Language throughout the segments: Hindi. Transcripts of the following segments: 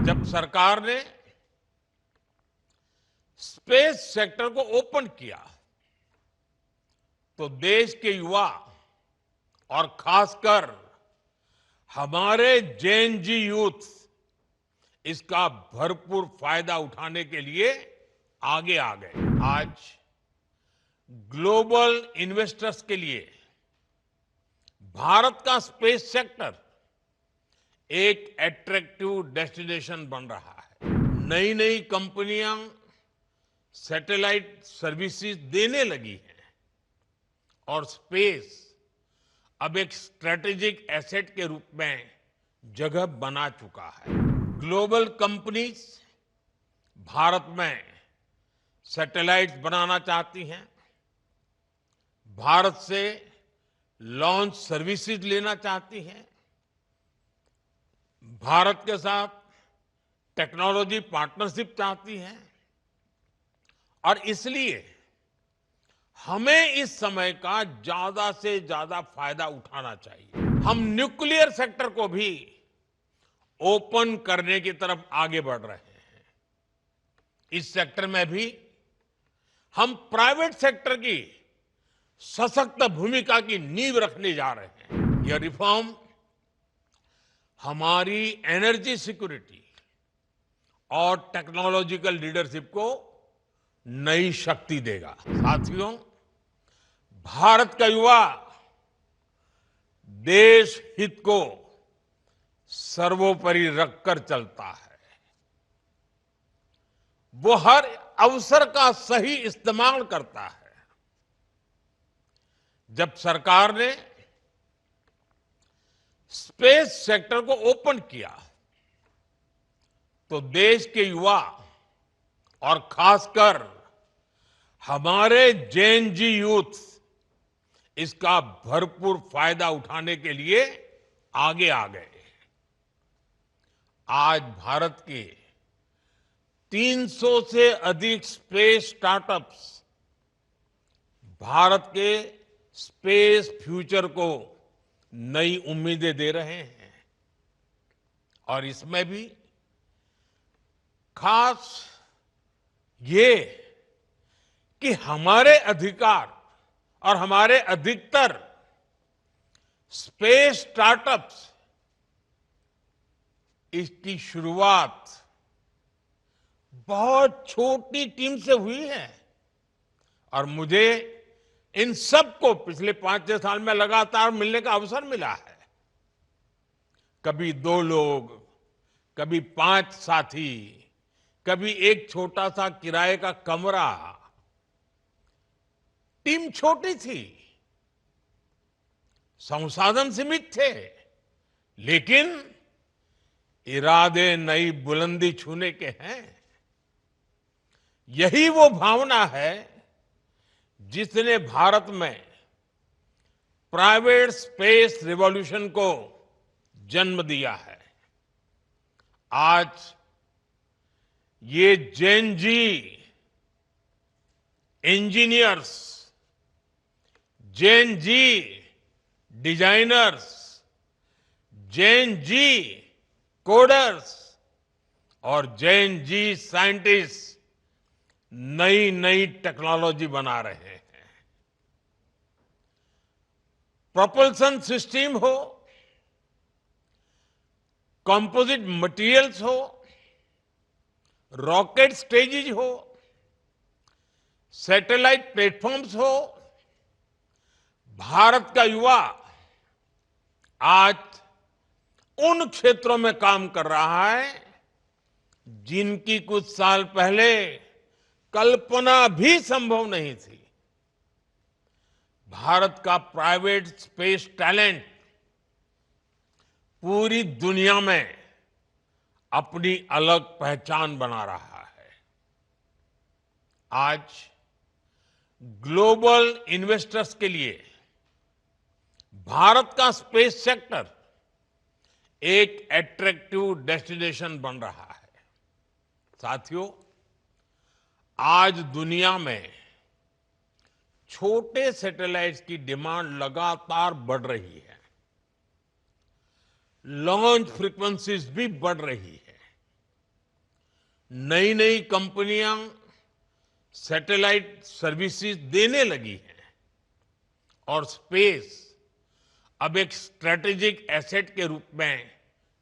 जब सरकार ने स्पेस सेक्टर को ओपन किया तो देश के युवा और खासकर हमारे जेन जी यूथ इसका भरपूर फायदा उठाने के लिए आगे आ गए। आज ग्लोबल इन्वेस्टर्स के लिए भारत का स्पेस सेक्टर एक अट्रैक्टिव डेस्टिनेशन बन रहा है। नई नई कंपनियां सैटेलाइट सर्विसेज देने लगी हैं और स्पेस अब एक स्ट्रेटेजिक एसेट के रूप में जगह बना चुका है। ग्लोबल कंपनीज भारत में सैटेलाइट्स बनाना चाहती हैं, भारत से लॉन्च सर्विसेज लेना चाहती हैं, भारत के साथ टेक्नोलॉजी पार्टनरशिप चाहती हैं और इसलिए हमें इस समय का ज्यादा से ज्यादा फायदा उठाना चाहिए। हम न्यूक्लियर सेक्टर को भी ओपन करने की तरफ आगे बढ़ रहे हैं। इस सेक्टर में भी हम प्राइवेट सेक्टर की सशक्त भूमिका की नींव रखने जा रहे हैं। यह रिफॉर्म हमारी एनर्जी सिक्योरिटी और टेक्नोलॉजिकल लीडरशिप को नई शक्ति देगा। साथियों, भारत का युवा देश हित को सर्वोपरि रखकर चलता है। वो हर अवसर का सही इस्तेमाल करता है। जब सरकार ने स्पेस सेक्टर को ओपन किया तो देश के युवा और खासकर हमारे जेन जी यूथ इसका भरपूर फायदा उठाने के लिए आगे आ गए। आज भारत के 300 से अधिक स्पेस स्टार्टअप्स भारत के स्पेस फ्यूचर को नई उम्मीदें दे रहे हैं और इसमें भी खास ये कि हमारे अधिकार और हमारे अधिकतर स्पेस स्टार्टअप्स इसकी शुरुआत बहुत छोटी टीम से हुई है और मुझे इन सबको पिछले 5-6 साल में लगातार मिलने का अवसर मिला है। कभी 2 लोग, कभी 5 साथी, कभी एक छोटा सा किराए का कमरा। टीम छोटी थी, संसाधन सीमित थे, लेकिन इरादे नई बुलंदी छूने के हैं। यही वो भावना है जिसने भारत में प्राइवेट स्पेस रिवॉल्यूशन को जन्म दिया है। आज ये जेन जी इंजीनियर्स, जेन जी डिजाइनर्स, जेन जी कोडर्स और जेन जी साइंटिस्ट नई नई टेक्नोलॉजी बना रहे हैं। प्रोपल्शन सिस्टम हो, कंपोजिट मटेरियल्स हो, रॉकेट स्टेजेज हो, सैटेलाइट प्लेटफॉर्म्स हो, भारत का युवा आज उन क्षेत्रों में काम कर रहा है जिनकी कुछ साल पहले कल्पना भी संभव नहीं थी। भारत का प्राइवेट स्पेस टैलेंट पूरी दुनिया में अपनी अलग पहचान बना रहा है। आज ग्लोबल इन्वेस्टर्स के लिए भारत का स्पेस सेक्टर एक अट्रैक्टिव डेस्टिनेशन बन रहा है। साथियों, आज दुनिया में छोटे सैटेलाइट्स की डिमांड लगातार बढ़ रही है। लॉन्च फ्रीक्वेंसीज भी बढ़ रही है। नई नई कंपनियां सैटेलाइट सर्विसेज देने लगी हैं और स्पेस अब एक स्ट्रेटेजिक एसेट के रूप में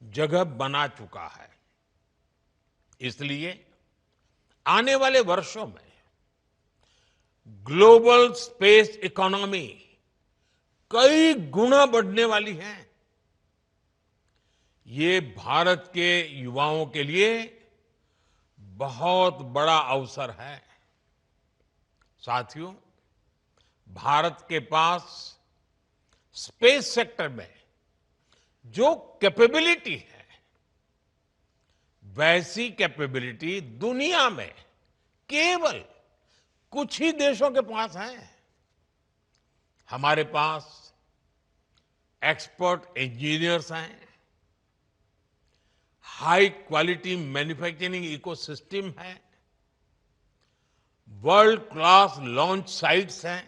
जगह बना चुका है। इसलिए आने वाले वर्षों में ग्लोबल स्पेस इकोनॉमी कई गुना बढ़ने वाली है। ये भारत के युवाओं के लिए बहुत बड़ा अवसर है। साथियों, भारत के पास स्पेस सेक्टर में जो कैपेबिलिटी है, वैसी कैपेबिलिटी दुनिया में केवल कुछ ही देशों के पास है। हमारे पास एक्सपर्ट इंजीनियर्स हैं, हाई क्वालिटी मैन्युफैक्चरिंग इकोसिस्टम है, वर्ल्ड क्लास लॉन्च साइट्स हैं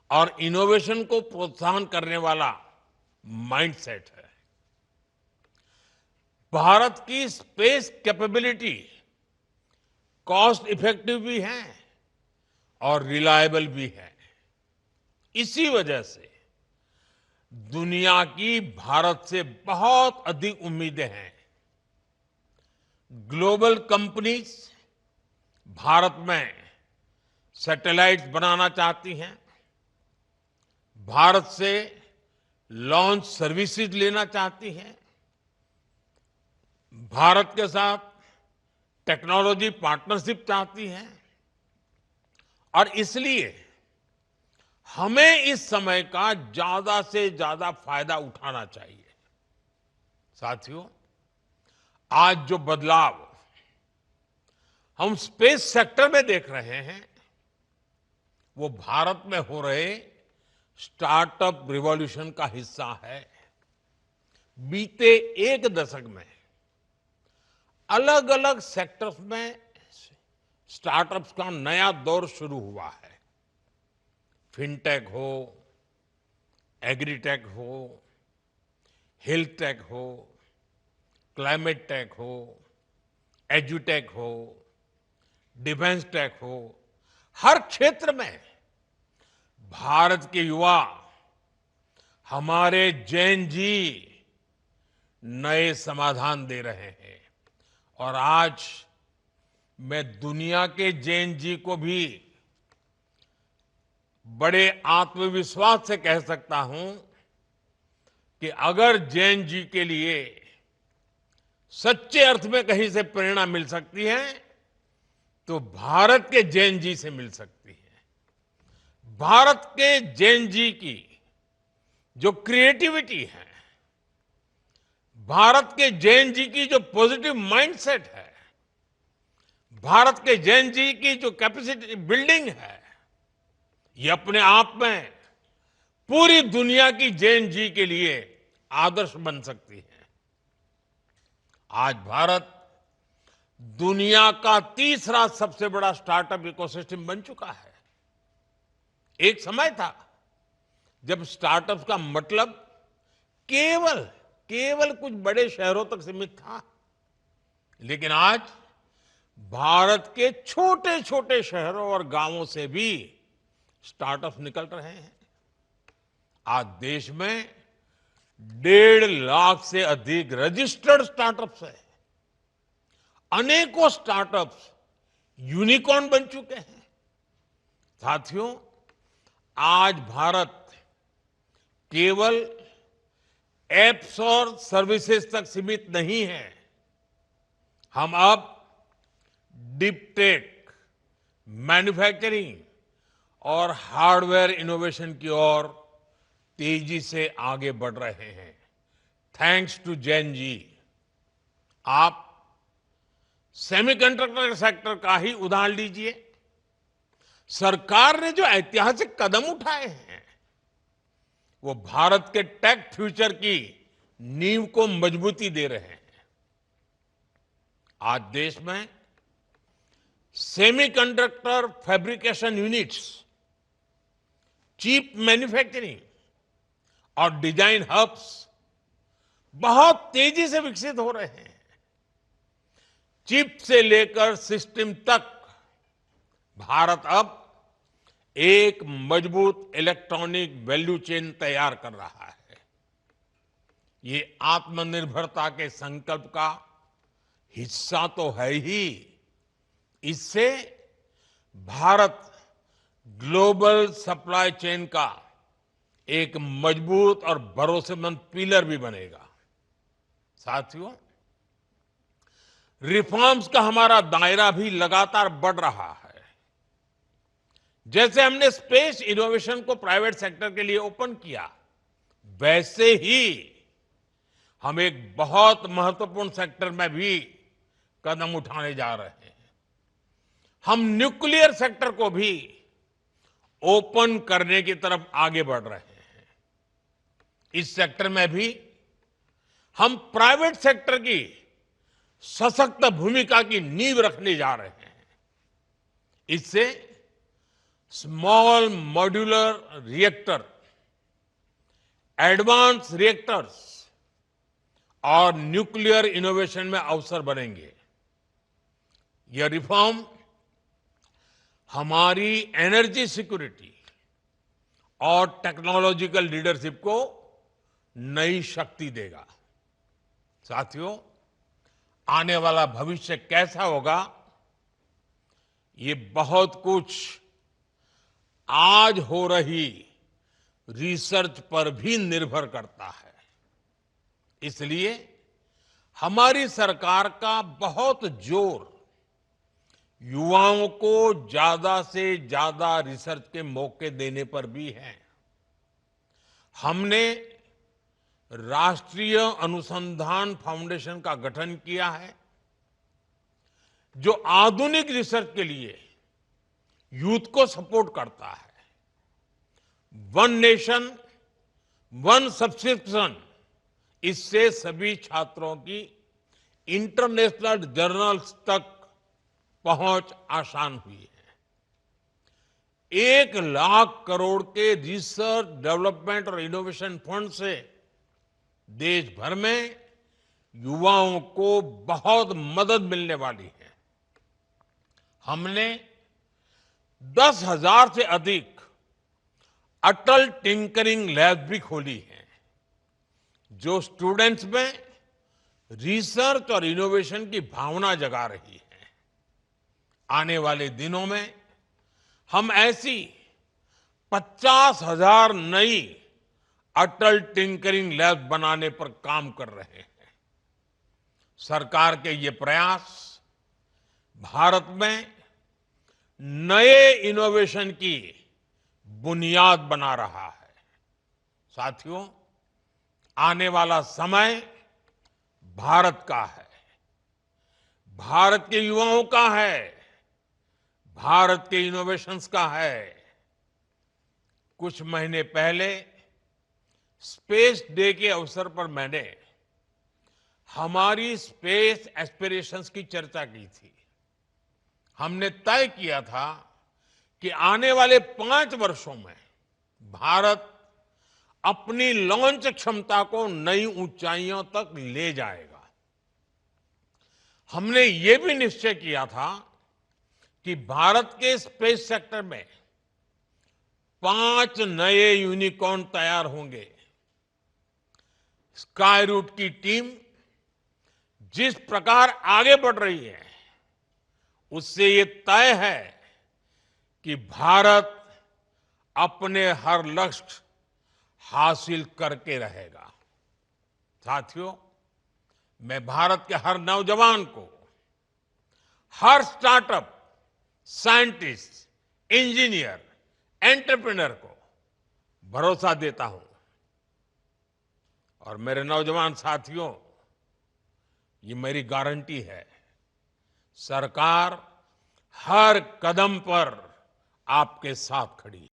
और इनोवेशन को प्रोत्साहन करने वाला माइंडसेट है। भारत की स्पेस कैपेबिलिटी कॉस्ट इफेक्टिव भी है और रिलायबल भी है। इसी वजह से दुनिया की भारत से बहुत अधिक उम्मीदें हैं। ग्लोबल कंपनीज भारत में सैटेलाइट्स बनाना चाहती हैं, भारत से लॉन्च सर्विसेज लेना चाहती हैं, भारत के साथ टेक्नोलॉजी पार्टनरशिप चाहती हैं और इसलिए हमें इस समय का ज्यादा से ज्यादा फायदा उठाना चाहिए। साथियों, आज जो बदलाव हम स्पेस सेक्टर में देख रहे हैं, वो भारत में हो रहे स्टार्टअप रिवॉल्यूशन का हिस्सा है। बीते एक दशक में अलग अलग सेक्टर्स में स्टार्टअप्स का नया दौर शुरू हुआ है। फिनटेक हो, एग्रीटेक हो, हेल्थ टेक हो, क्लाइमेट टेक हो, एजुटेक हो, डिफेंस टेक हो, हर क्षेत्र में भारत के युवा, हमारे जैन जी नए समाधान दे रहे हैं। और आज मैं दुनिया के जैन जी को भी बड़े आत्मविश्वास से कह सकता हूं कि अगर जैन जी के लिए सच्चे अर्थ में कहीं से प्रेरणा मिल सकती है तो भारत के जैन जी से मिल सकती है। भारत के जैन जी की जो क्रिएटिविटी है, भारत के जैन जी की जो पॉजिटिव माइंडसेट है, भारत के जैन जी की जो कैपेसिटी बिल्डिंग है, ये अपने आप में पूरी दुनिया की जैन जी के लिए आदर्श बन सकती है। आज भारत दुनिया का तीसरा सबसे बड़ा स्टार्टअप इकोसिस्टम बन चुका है। एक समय था जब स्टार्टअप का मतलब केवल कुछ बड़े शहरों तक सीमित था, लेकिन आज भारत के छोटे छोटे शहरों और गांवों से भी स्टार्टअप निकल रहे हैं। आज देश में 1.5 लाख से अधिक रजिस्टर्ड स्टार्टअप्स हैं। अनेकों स्टार्टअप्स यूनिकॉर्न बन चुके हैं। साथियों, आज भारत केवल एप्स और सर्विसेज तक सीमित नहीं है। हम अब डीप टेक, मैन्युफैक्चरिंग और हार्डवेयर इनोवेशन की ओर तेजी से आगे बढ़ रहे हैं। Thanks to Jain ji. आप सेमीकंडक्टर सेक्टर का ही उदाहरण लीजिए। सरकार ने जो ऐतिहासिक कदम उठाए हैं, वो भारत के टेक फ्यूचर की नींव को मजबूती दे रहे हैं। आज देश में semiconductor fabrication units, chip manufacturing और डिजाइन हब्स बहुत तेजी से विकसित हो रहे हैं। चिप से लेकर सिस्टम तक भारत अब एक मजबूत इलेक्ट्रॉनिक वैल्यू चेन तैयार कर रहा है। ये आत्मनिर्भरता के संकल्प का हिस्सा तो है ही। इससे भारत ग्लोबल सप्लाई चेन का एक मजबूत और भरोसेमंद पिलर भी बनेगा। साथियों, रिफॉर्म्स का हमारा दायरा भी लगातार बढ़ रहा है। जैसे हमने स्पेस इनोवेशन को प्राइवेट सेक्टर के लिए ओपन किया, वैसे ही हम एक बहुत महत्वपूर्ण सेक्टर में भी कदम उठाने जा रहे हैं। हम न्यूक्लियर सेक्टर को भी ओपन करने की तरफ आगे बढ़ रहे हैं। इस सेक्टर में भी हम प्राइवेट सेक्टर की सशक्त भूमिका की नींव रखने जा रहे हैं। इससे small modular reactor, advance reactors और न्यूक्लियर इनोवेशन में अवसर बनेंगे। यह रिफॉर्म हमारी एनर्जी सिक्योरिटी और टेक्नोलॉजिकल लीडरशिप को नई शक्ति देगा। साथियों, आने वाला भविष्य कैसा होगा, ये बहुत कुछ आज हो रही रिसर्च पर भी निर्भर करता है। इसलिए हमारी सरकार का बहुत जोर युवाओं को ज्यादा से ज्यादा रिसर्च के मौके देने पर भी है। हमने राष्ट्रीय अनुसंधान फाउंडेशन का गठन किया है, जो आधुनिक रिसर्च के लिए यूथ को सपोर्ट करता है। वन नेशन वन सब्सक्रिप्शन, इससे सभी छात्रों की इंटरनेशनल जर्नल्स तक पहुंच आसान हुई है। 1,00,000 करोड़ के रिसर्च डेवलपमेंट और इनोवेशन फंड से देश भर में युवाओं को बहुत मदद मिलने वाली है। हमने 10,000 से अधिक अटल टिंकरिंग लैब भी खोली है, जो स्टूडेंट्स में रिसर्च और इनोवेशन की भावना जगा रही है। आने वाले दिनों में हम ऐसी 50,000 नई अटल टिंकरिंग लैब बनाने पर काम कर रहे हैं। सरकार के ये प्रयास भारत में नए इनोवेशन की बुनियाद बना रहा है। साथियों, आने वाला समय भारत का है, भारत के युवाओं का है, भारत के इनोवेशंस का है। कुछ महीने पहले स्पेस डे के अवसर पर मैंने हमारी स्पेस एस्पिरेशंस की चर्चा की थी। हमने तय किया था कि आने वाले 5 वर्षों में भारत अपनी लॉन्च क्षमता को नई ऊंचाइयों तक ले जाएगा। हमने ये भी निश्चय किया था कि भारत के स्पेस सेक्टर में 5 नए यूनिकॉर्न तैयार होंगे। स्काई रूट की टीम जिस प्रकार आगे बढ़ रही है, उससे ये तय है कि भारत अपने हर लक्ष्य हासिल करके रहेगा। साथियों, मैं भारत के हर नौजवान को, हर स्टार्टअप, साइंटिस्ट, इंजीनियर, एंटरप्रेन्योर को भरोसा देता हूं। और मेरे नौजवान साथियों, ये मेरी गारंटी है, सरकार हर कदम पर आपके साथ खड़ी है।